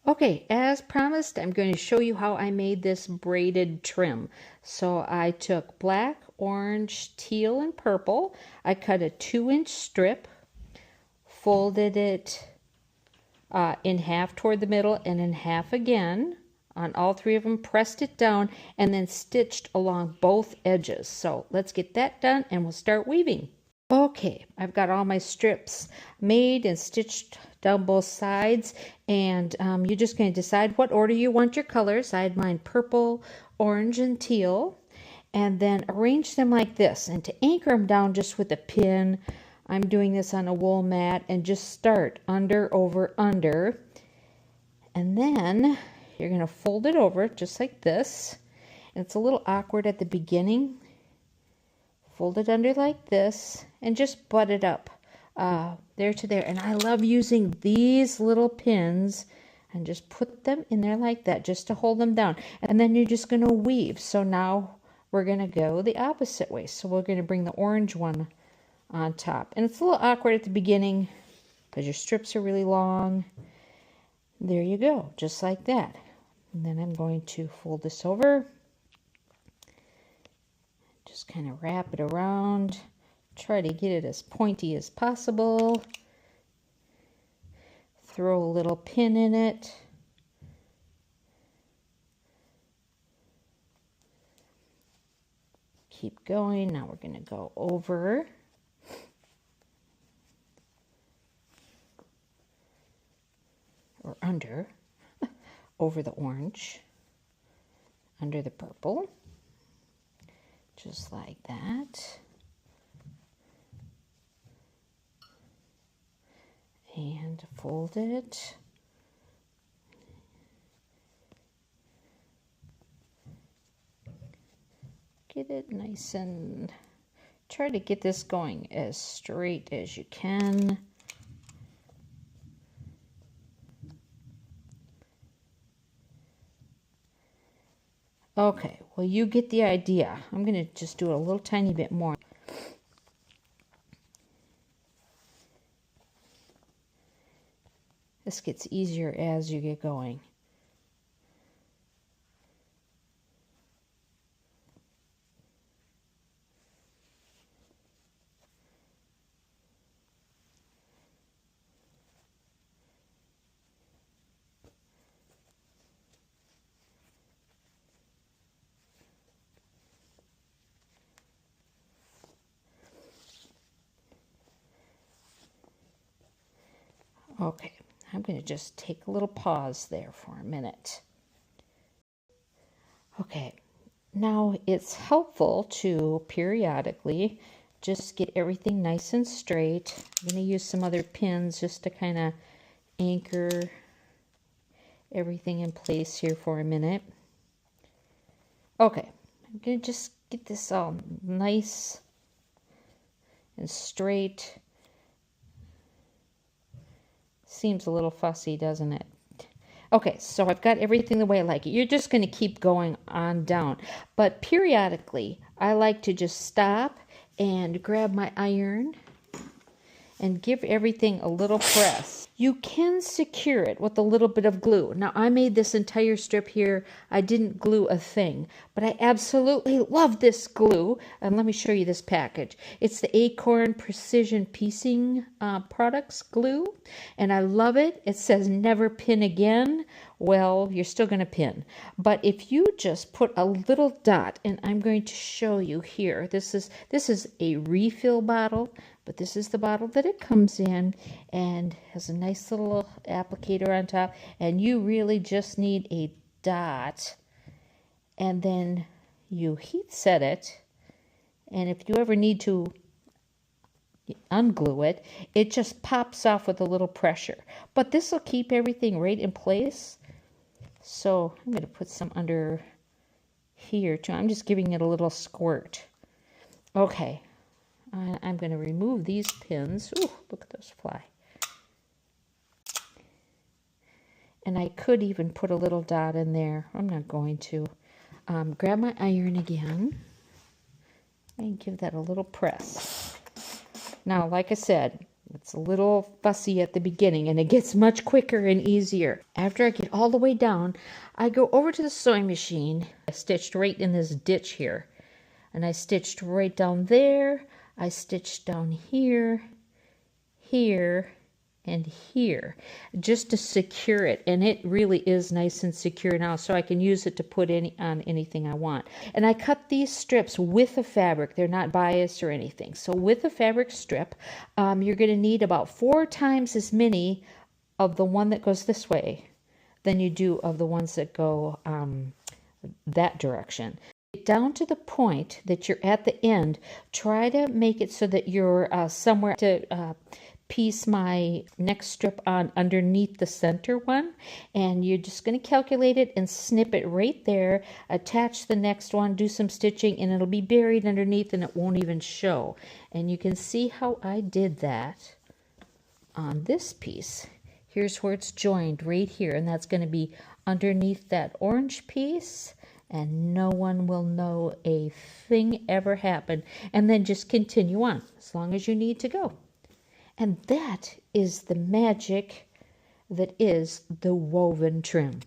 Okay, as promised, I'm going to show you how I made this braided trim. So I took black, orange, teal, and purple. I cut a 2-inch strip, folded it in half toward the middle and in half again on all three of them, pressed it down, and then stitched along both edges. So let's get that done and we'll start weaving. Okay, I've got all my strips made and stitched down both sides, and you're just going to decide what order you want your colors. I had mine purple, orange, and teal, and then arrange them like this. And to anchor them down just with a pin, I'm doing this on a wool mat, and just start under, over, under, and then you're going to fold it over just like this. And it's a little awkward at the beginning. Fold it under like this and just butt it up there to there. And I love using these little pins and just put them in there like that just to hold them down. And then you're just going to weave. So now we're going to go the opposite way. So we're going to bring the orange one on top. And it's a little awkward at the beginning because your strips are really long. There you go, just like that. And then I'm going to fold this over. Just kind of wrap it around, try to get it as pointy as possible. Throw a little pin in it. Keep going. Now we're going to go over. Or under. Over the orange. Under the purple. Just like that. And fold it. Get it nice and try to get this going as straight as you can. Okay, well, you get the idea. I'm going to just do it a little tiny bit more. This gets easier as you get going. Okay, I'm going to just take a little pause there for a minute. Okay, now it's helpful to periodically just get everything nice and straight. I'm going to use some other pins just to kind of anchor everything in place here for a minute. Okay, I'm going to just get this all nice and straight. Seems a little fussy, doesn't it? Okay, so I've got everything the way I like it. You're just going to keep going on down. But periodically, I like to just stop and grab my iron and give everything a little press. You can secure it with a little bit of glue. Now, I made this entire strip here. I didn't glue a thing, but I absolutely love this glue. And let me show you this package. It's the Acorn Precision Piecing Products glue, and I love it. It says never pin again. Well, you're still going to pin. But if you just put a little dot, and I'm going to show you here. This is a refill bottle, but this is the bottle that it comes in, and has a nice little applicator on top, and you really just need a dot, and then you heat set it, and if you ever need to unglue it, it just pops off with a little pressure. But this will keep everything right in place. So I'm going to put some under here too. I'm just giving it a little squirt. Okay, I'm going to remove these pins. Ooh, look at those fly. And I could even put a little dot in there. I'm not going to. Grab my iron again and give that a little press. Now, like I said, It's a little fussy at the beginning and it gets much quicker and easier. After I get all the way down, I go over to the sewing machine. I stitched right in this ditch here. And I stitched right down there. I stitched down here, here, and here, just to secure it. And it really is nice and secure now, so I can use it to put on anything I want. And I cut these strips with a fabric. They're not biased or anything. So with a fabric strip, you're going to need about 4 times as many of the one that goes this way than you do of the ones that go that direction. Down to the point that you're at the end, try to make it so that you're somewhere to piece my next strip on underneath the center one, and you're just going to calculate it and snip it right there, attach the next one, do some stitching, and it'll be buried underneath and it won't even show. And you can see how I did that on this piece. Here's where it's joined right here, and that's going to be underneath that orange piece, and no one will know a thing ever happened. And then just continue on as long as you need to go. And that is the magic that is the woven trim.